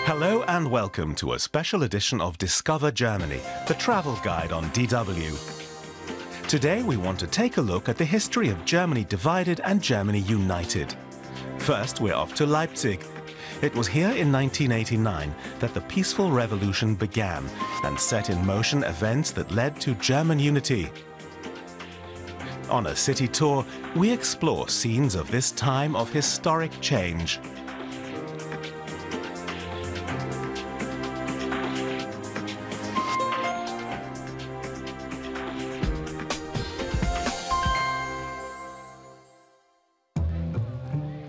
Hello and welcome to a special edition of Discover Germany, the travel guide on DW. Today we want to take a look at the history of Germany divided and Germany united. First, we're off to Leipzig. It was here in 1989 that the peaceful revolution began and set in motion events that led to German unity. On a city tour, we explore scenes of this time of historic change.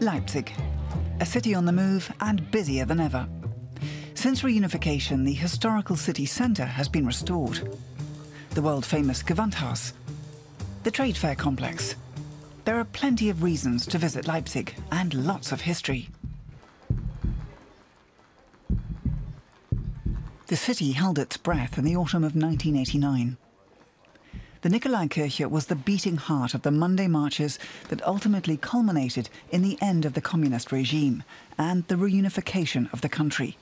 Leipzig, a city on the move and busier than ever. Since reunification, the historical city centre has been restored. The world-famous Gewandhaus, the trade fair complex. There are plenty of reasons to visit Leipzig and lots of history. The city held its breath in the autumn of 1989. The Nikolaikirche was the beating heart of the Monday marches that ultimately culminated in the end of the communist regime and the reunification of the country.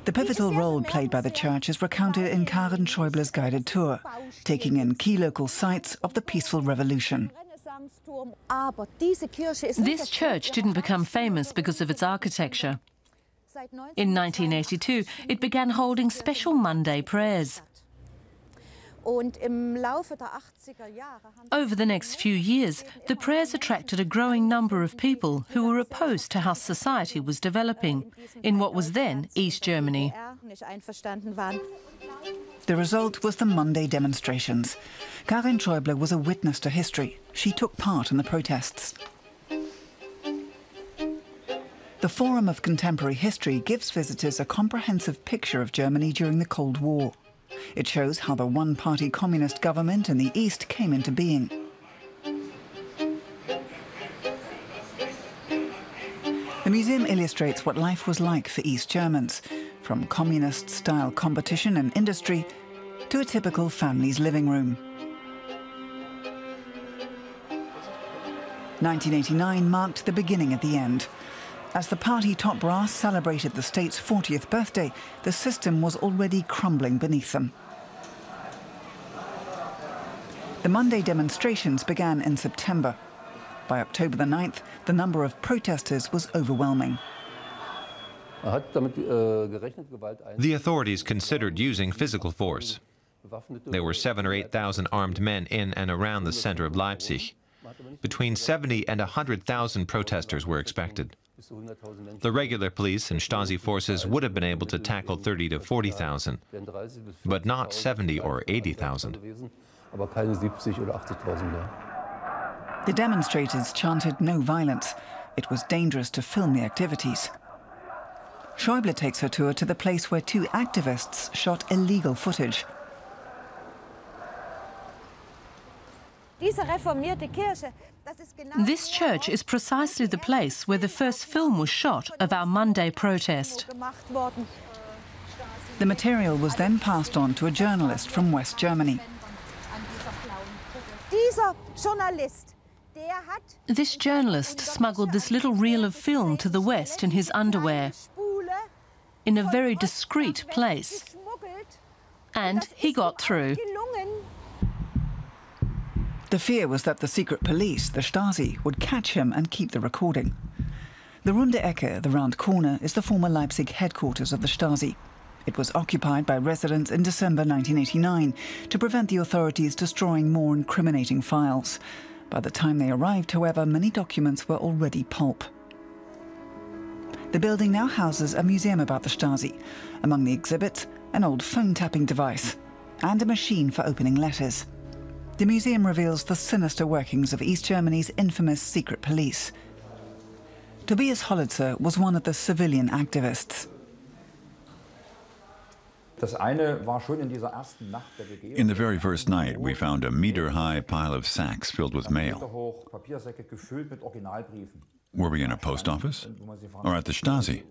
The pivotal role played by the church is recounted in Karin Schäuble's guided tour, taking in key local sites of the peaceful revolution. This church didn't become famous because of its architecture. In 1982, it began holding special Monday prayers. Over the next few years, the prayers attracted a growing number of people who were opposed to how society was developing in what was then East Germany. The result was the Monday demonstrations. Karin Schäuble was a witness to history. She took part in the protests. The Forum of Contemporary History gives visitors a comprehensive picture of Germany during the Cold War. It shows how the one-party communist government in the East came into being. The museum illustrates what life was like for East Germans, from communist-style competition and industry to a typical family's living room. 1989 marked the beginning of the end. As the party top brass celebrated the state's 40th birthday, the system was already crumbling beneath them. The Monday demonstrations began in September. By October the 9th, the number of protesters was overwhelming. The authorities considered using physical force. There were 7,000 or 8,000 armed men in and around the center of Leipzig. Between 70 and 100,000 protesters were expected. The regular police and Stasi forces would have been able to tackle 30 to 40,000, but not 70 or 80,000. The demonstrators chanted no violence. It was dangerous to film the activities. Schäuble takes her tour to the place where two activists shot illegal footage. This church is precisely the place where the first film was shot of our Monday protest. The material was then passed on to a journalist from West Germany. This journalist smuggled this little reel of film to the West in his underwear, in a very discreet place. And he got through. The fear was that the secret police, the Stasi, would catch him and keep the recording. The Runde Ecke, the round corner, is the former Leipzig headquarters of the Stasi. It was occupied by residents in December 1989 to prevent the authorities destroying more incriminating files. By the time they arrived, however, many documents were already pulp. The building now houses a museum about the Stasi. Among the exhibits, an old phone-tapping device and a machine for opening letters. The museum reveals the sinister workings of East Germany's infamous secret police. Tobias Hollitzer was one of the civilian activists. In the very first night, we found a meter-high pile of sacks filled with mail. Were we in a post office? Or at the Stasi?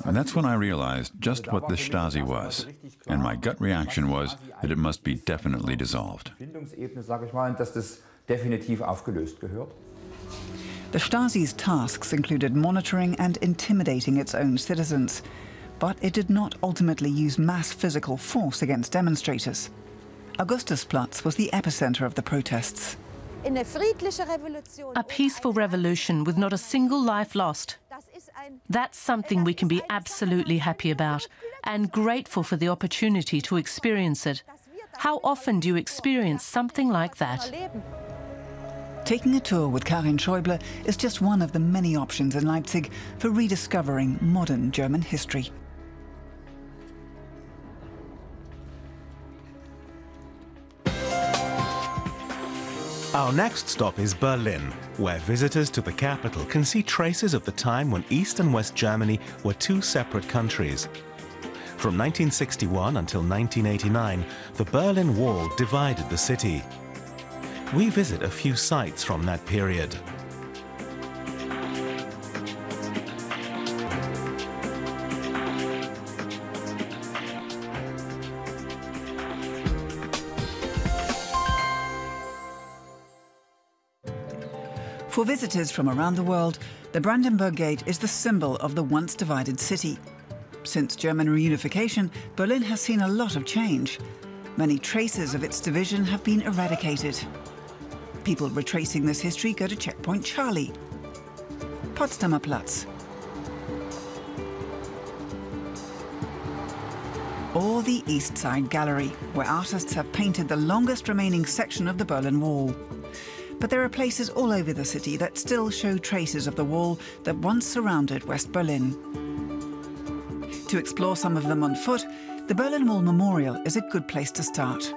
And that's when I realized just what the Stasi was, and my gut reaction was that it must be definitely The Stasi's tasks included monitoring and intimidating its own citizens, but it did not ultimately use mass physical force against demonstrators. Augustusplatz was the epicenter of the protests. A peaceful revolution with not a single life lost. That's something we can be absolutely happy about and grateful for the opportunity to experience it. How often do you experience something like that? Taking a tour with Karin Schäuble is just one of the many options in Leipzig for rediscovering modern German history. Our next stop is Berlin, where visitors to the capital can see traces of the time when East and West Germany were two separate countries. From 1961 until 1989, the Berlin Wall divided the city. We visit a few sites from that period. For visitors from around the world, the Brandenburg Gate is the symbol of the once divided city. Since German reunification, Berlin has seen a lot of change. Many traces of its division have been eradicated. People retracing this history go to Checkpoint Charlie, Potsdamer Platz, or the East Side Gallery, where artists have painted the longest remaining section of the Berlin Wall. But there are places all over the city that still show traces of the wall that once surrounded West Berlin. To explore some of them on foot, the Berlin Wall Memorial is a good place to start.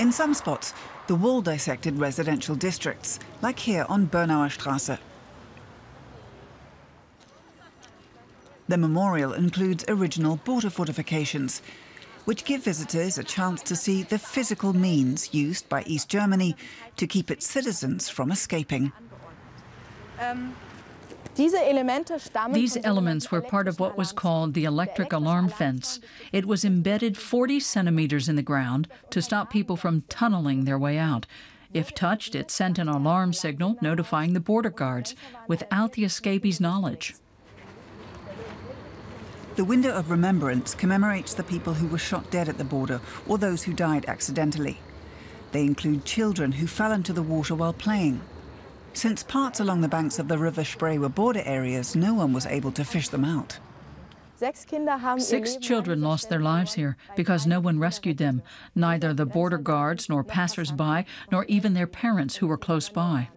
In some spots, the wall dissected residential districts, like here on Bernauer Straße. The memorial includes original border fortifications, which give visitors a chance to see the physical means used by East Germany to keep its citizens from escaping. These elements were part of what was called the electric alarm fence. It was embedded 40 centimeters in the ground to stop people from tunneling their way out. If touched, it sent an alarm signal notifying the border guards without the escapees' knowledge. The Window of Remembrance commemorates the people who were shot dead at the border or those who died accidentally. They include children who fell into the water while playing. Since parts along the banks of the River Spree were border areas, no one was able to fish them out. 6 children lost their lives here because no one rescued them, neither the border guards nor passers-by, nor even their parents who were close by.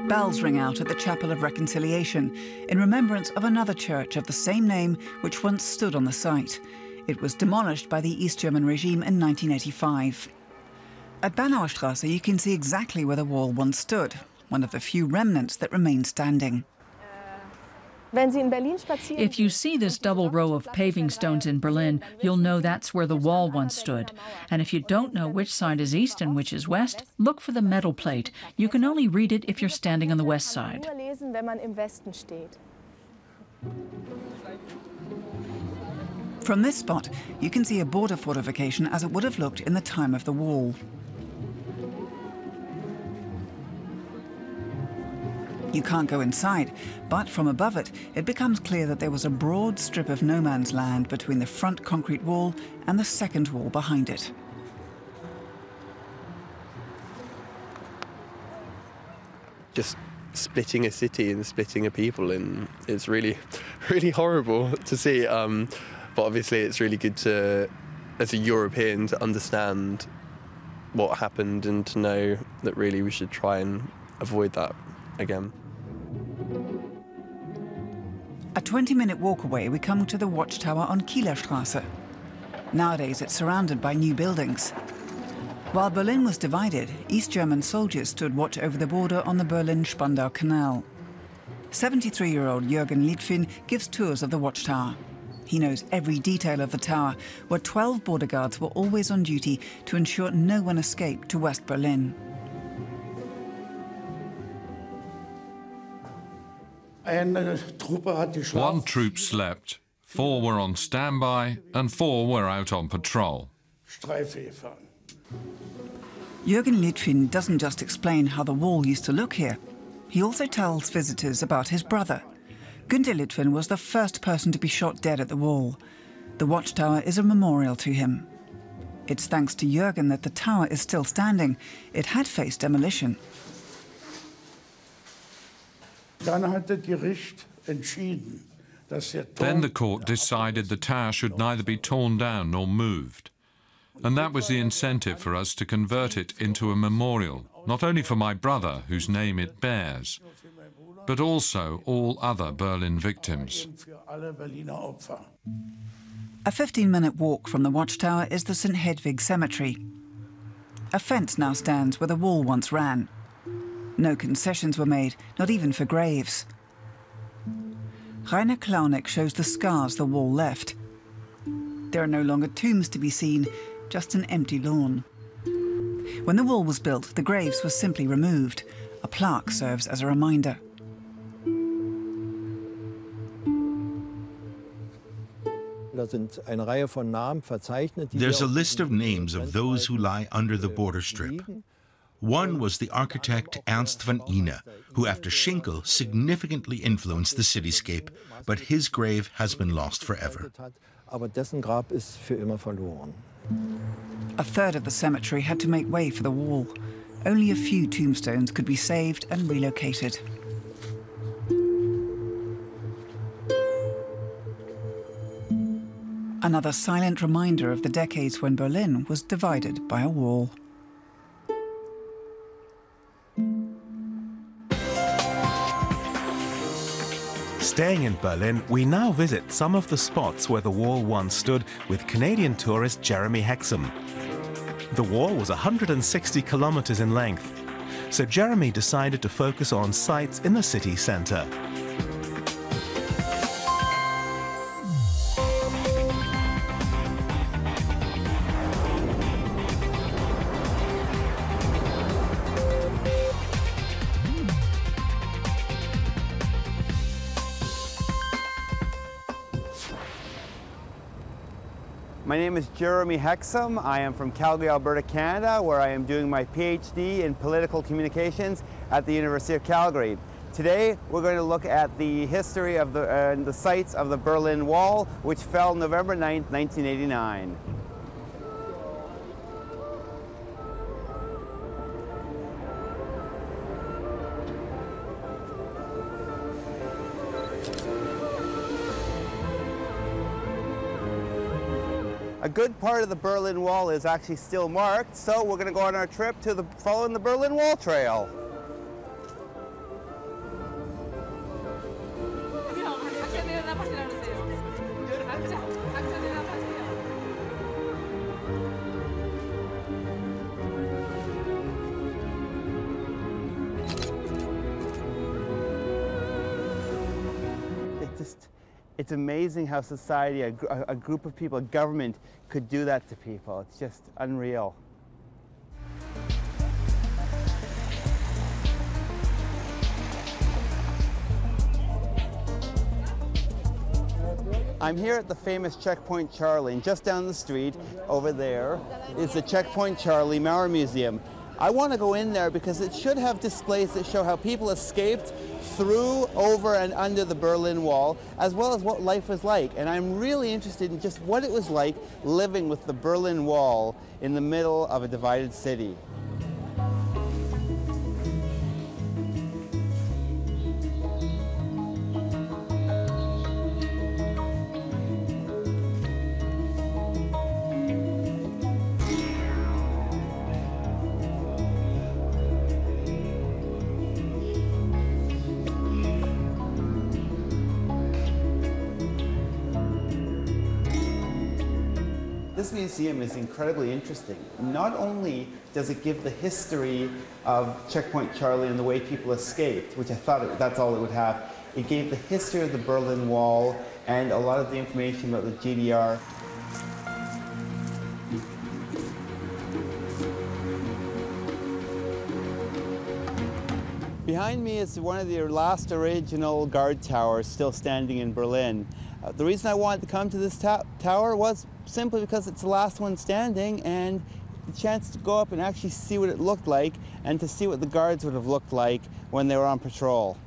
Bells ring out at the Chapel of Reconciliation in remembrance of another church of the same name which once stood on the site. It was demolished by the East German regime in 1985. At Bernauer Straße, you can see exactly where the wall once stood, one of the few remnants that remain standing. If you see this double row of paving stones in Berlin, you'll know that's where the wall once stood. And if you don't know which side is east and which is west, look for the metal plate. You can only read it if you're standing on the west side. From this spot, you can see a border fortification as it would have looked in the time of the wall. You can't go inside, but from above it, it becomes clear that there was a broad strip of no man's land between the front concrete wall and the second wall behind it. Just splitting a city and splitting a people, and it's really, really horrible to see. But obviously it's really good to, as a European, to understand what happened and to know that really we should try and avoid that again. A 20-minute walk away, we come to the watchtower on Kieler Straße. Nowadays, it's surrounded by new buildings. While Berlin was divided, East German soldiers stood watch over the border on the Berlin-Spandau Canal. 73-year-old Jürgen Litvin gives tours of the watchtower. He knows every detail of the tower, where 12 border guards were always on duty to ensure no one escaped to West Berlin. One troop slept, 4 were on standby, and 4 were out on patrol. Jürgen Litvin doesn't just explain how the wall used to look here. He also tells visitors about his brother. Günther Litvin was the first person to be shot dead at the wall. The watchtower is a memorial to him. It's thanks to Jürgen that the tower is still standing. It had faced demolition. Then the court decided the tower should neither be torn down nor moved. And that was the incentive for us to convert it into a memorial, not only for my brother, whose name it bears, but also all other Berlin victims. A 15-minute walk from the watchtower is the St. Hedwig Cemetery. A fence now stands where the wall once ran. No concessions were made, not even for graves. Rainer Klauneck shows the scars the wall left. There are no longer tombs to be seen, just an empty lawn. When the wall was built, the graves were simply removed. A plaque serves as a reminder. There's a list of names of those who lie under the border strip. One was the architect Ernst von Ihne, who after Schinkel significantly influenced the cityscape, but his grave has been lost forever. A third of the cemetery had to make way for the wall. Only a few tombstones could be saved and relocated. Another silent reminder of the decades when Berlin was divided by a wall. Staying in Berlin, we now visit some of the spots where the wall once stood with Canadian tourist Jeremy Hexam. The wall was 160 kilometers in length, so Jeremy decided to focus on sites in the city center. My name is Jeremy Hexam. I am from Calgary, Alberta, Canada, where I am doing my PhD in political communications at the University of Calgary. Today, we're going to look at the history of the sites of the Berlin Wall, which fell November 9th, 1989. A good part of the Berlin Wall is actually still marked, so we're going to go on our trip to following the Berlin Wall Trail. It's amazing how society, a group of people, a government, could do that to people. It's just unreal. I'm here at the famous Checkpoint Charlie, and just down the street, over there, is the Checkpoint Charlie Mauer Museum. I want to go in there because it should have displays that show how people escaped through, over, and under the Berlin Wall, as well as what life was like. And I'm really interested in just what it was like living with the Berlin Wall in the middle of a divided city. This museum is incredibly interesting. Not only does it give the history of Checkpoint Charlie and the way people escaped, which I thought that's all it would have, it gave the history of the Berlin Wall and a lot of the information about the GDR. Behind me is one of the last original guard towers still standing in Berlin. The reason I wanted to come to this tower was simply because it's the last one standing, and the chance to go up and actually see what it looked like and to see what the guards would have looked like when they were on patrol.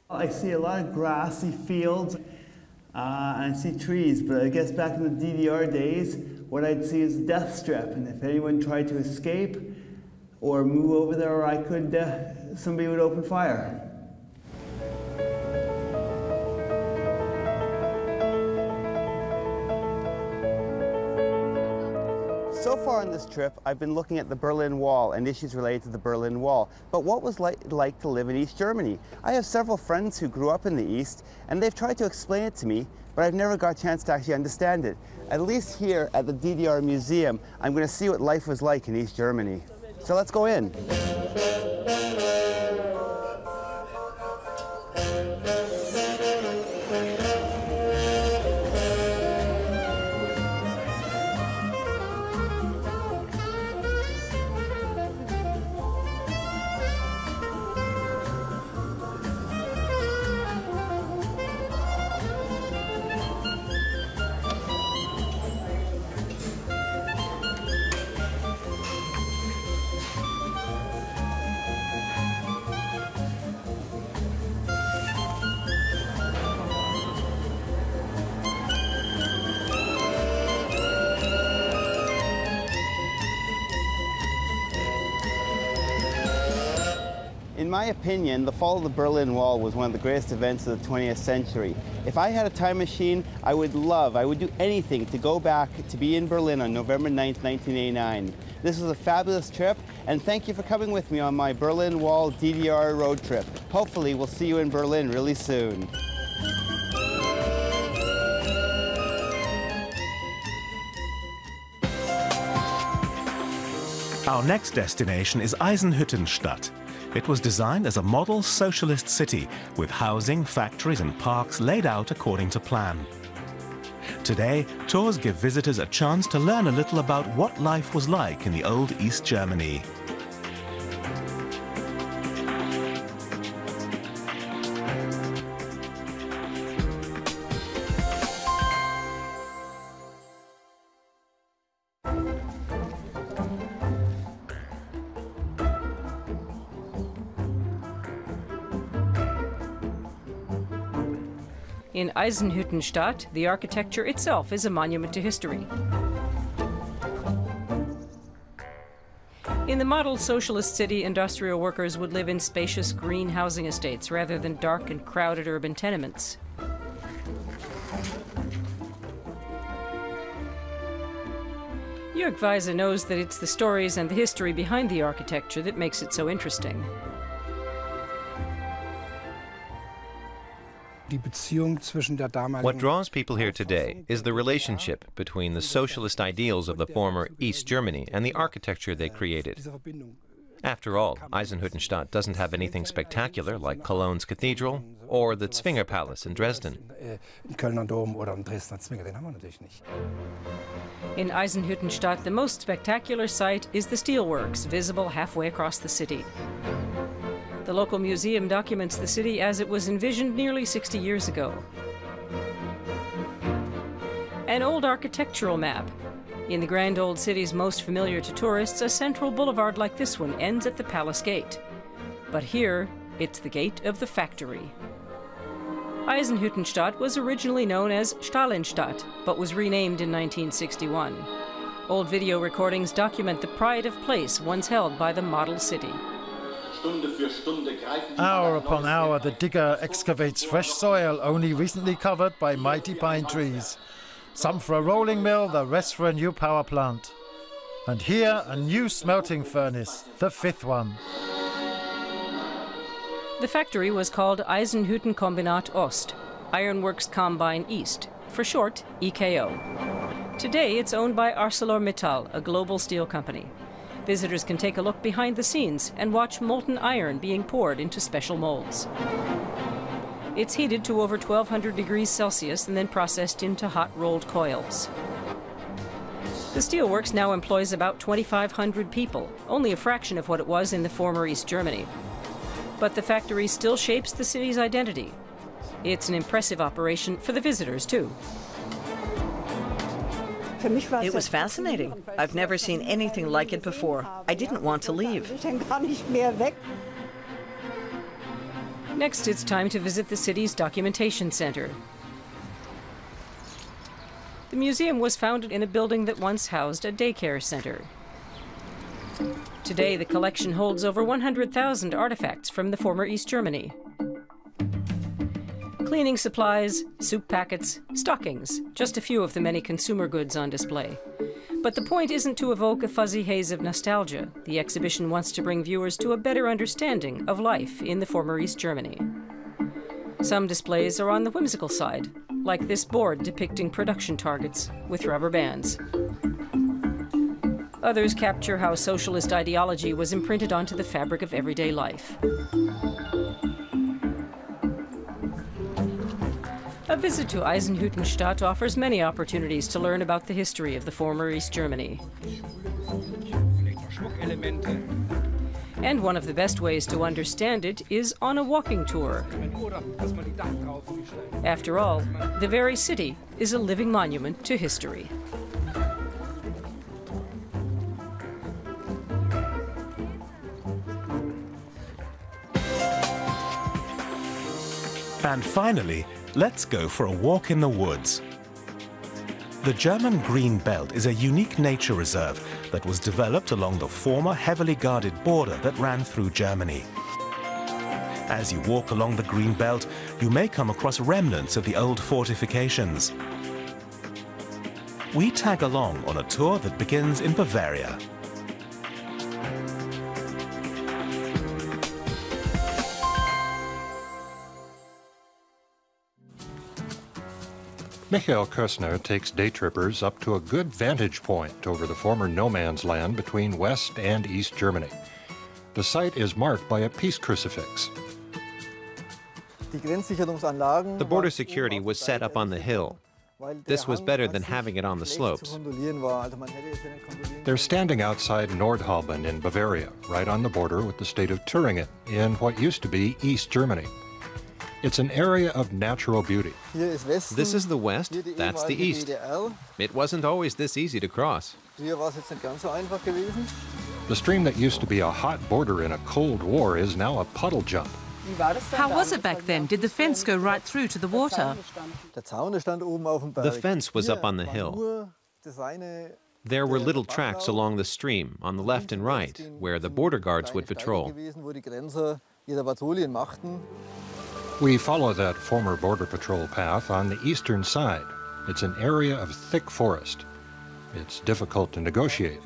I see a lot of grassy fields and I see trees, but I guess back in the DDR days, what I'd see is a death strip, and if anyone tried to escape or move over there, or I could, somebody would open fire. So far on this trip, I've been looking at the Berlin Wall and issues related to the Berlin Wall. But what was like to live in East Germany? I have several friends who grew up in the East, and they've tried to explain it to me, but I've never got a chance to actually understand it. At least here at the DDR Museum, I'm going to see what life was like in East Germany. So let's go in. In my opinion, the fall of the Berlin Wall was one of the greatest events of the 20th century. If I had a time machine, I would do anything to go back to be in Berlin on November 9th, 1989. This was a fabulous trip, and thank you for coming with me on my Berlin Wall DDR road trip. Hopefully, we'll see you in Berlin really soon. Our next destination is Eisenhüttenstadt. It was designed as a model socialist city with housing, factories and parks laid out according to plan. Today, tours give visitors a chance to learn a little about what life was like in the old East Germany. In Eisenhüttenstadt, the architecture itself is a monument to history. In the model socialist city, industrial workers would live in spacious green housing estates rather than dark and crowded urban tenements. Jörg Weise knows that it's the stories and the history behind the architecture that makes it so interesting. What draws people here today is the relationship between the socialist ideals of the former East Germany and the architecture they created. After all, Eisenhüttenstadt doesn't have anything spectacular like Cologne's Cathedral or the Zwinger Palace in Dresden. In Eisenhüttenstadt, the most spectacular sight is the steelworks visible halfway across the city. The local museum documents the city as it was envisioned nearly 60 years ago. An old architectural map. In the grand old cities most familiar to tourists, a central boulevard like this one ends at the Palace Gate. But here, it's the gate of the factory. Eisenhüttenstadt was originally known as Stalinstadt, but was renamed in 1961. Old video recordings document the pride of place once held by the model city. Hour upon hour, the digger excavates fresh soil only recently covered by mighty pine trees. Some for a rolling mill, the rest for a new power plant. And here, a new smelting furnace, the fifth one. The factory was called Eisenhüttenkombinat Ost, Ironworks Combine East, for short, EKO. Today, it's owned by ArcelorMittal, a global steel company. Visitors can take a look behind the scenes and watch molten iron being poured into special molds. It's heated to over 1200 degrees Celsius and then processed into hot rolled coils. The steelworks now employs about 2,500 people, only a fraction of what it was in the former East Germany. But the factory still shapes the city's identity. It's an impressive operation for the visitors, too. It was fascinating. I've never seen anything like it before. I didn't want to leave. Next, it's time to visit the city's documentation center. The museum was founded in a building that once housed a daycare center. Today, the collection holds over 100,000 artifacts from the former East Germany. Cleaning supplies, soup packets, stockings, just a few of the many consumer goods on display. But the point isn't to evoke a fuzzy haze of nostalgia. The exhibition wants to bring viewers to a better understanding of life in the former East Germany. Some displays are on the whimsical side, like this board depicting production targets with rubber bands. Others capture how socialist ideology was imprinted onto the fabric of everyday life. A visit to Eisenhüttenstadt offers many opportunities to learn about the history of the former East Germany. And one of the best ways to understand it is on a walking tour. After all, the very city is a living monument to history. And finally, let's go for a walk in the woods. The German Greenbelt is a unique nature reserve that was developed along the former heavily guarded border that ran through Germany. As you walk along the Greenbelt, you may come across remnants of the old fortifications. We tag along on a tour that begins in Bavaria. Michael Kössner takes day trippers up to a good vantage point over the former no man's land between West and East Germany. The site is marked by a peace crucifix. The border security was set up on the hill. This was better than having it on the slopes. They're standing outside Nordhauben in Bavaria, right on the border with the state of Thüringen, in what used to be East Germany. It's an area of natural beauty. This is the west, that's the east. It wasn't always this easy to cross. The stream that used to be a hot border in a Cold War is now a puddle jump. How was it back then? Did the fence go right through to the water? The fence was up on the hill. There were little tracks along the stream, on the left and right, where the border guards would patrol. We follow that former border patrol path on the eastern side. It's an area of thick forest. It's difficult to negotiate,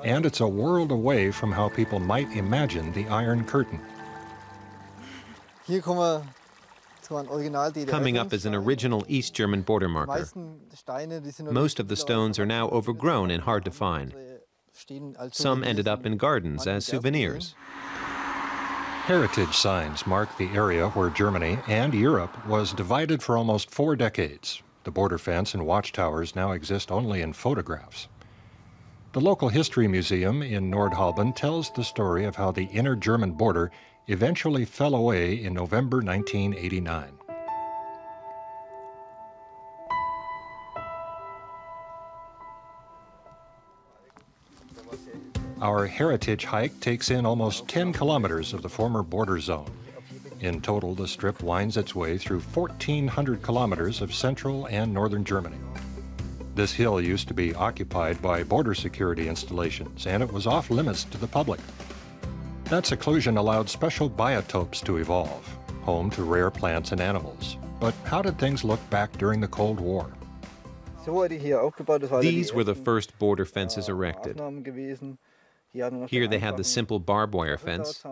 and it's a world away from how people might imagine the Iron Curtain. Coming up is an original East German border marker. Most of the stones are now overgrown and hard to find. Some ended up in gardens as souvenirs. Heritage signs mark the area where Germany and Europe was divided for almost 4 decades. The border fence and watchtowers now exist only in photographs. The local history museum in Nordhauben tells the story of how the inner German border eventually fell away in November 1989. Our heritage hike takes in almost 10 kilometers of the former border zone. In total, the strip winds its way through 1,400 kilometers of central and northern Germany. This hill used to be occupied by border security installations, and it was off limits to the public. That seclusion allowed special biotopes to evolve, home to rare plants and animals. But how did things look back during the Cold War? These were the first border fences erected. Here they had the simple barbed wire fence,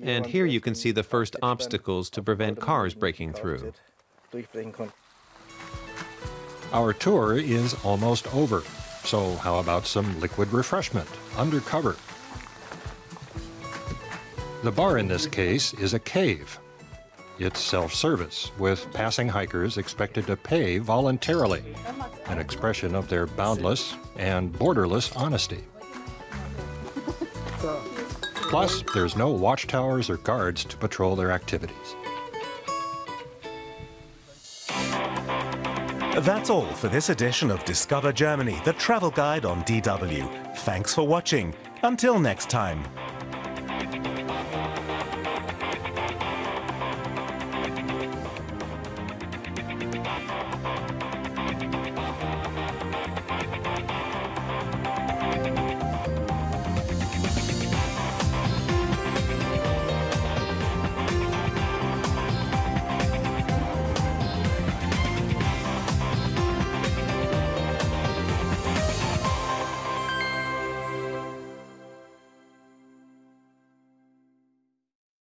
and here you can see the first obstacles to prevent cars breaking through. Our tour is almost over, so how about some liquid refreshment, undercover? The bar in this case is a cave. It's self-service, with passing hikers expected to pay voluntarily, an expression of their boundless and borderless honesty. Plus, there's no watchtowers or guards to patrol their activities. That's all for this edition of Discover Germany, the travel guide on DW. Thanks for watching. Until next time.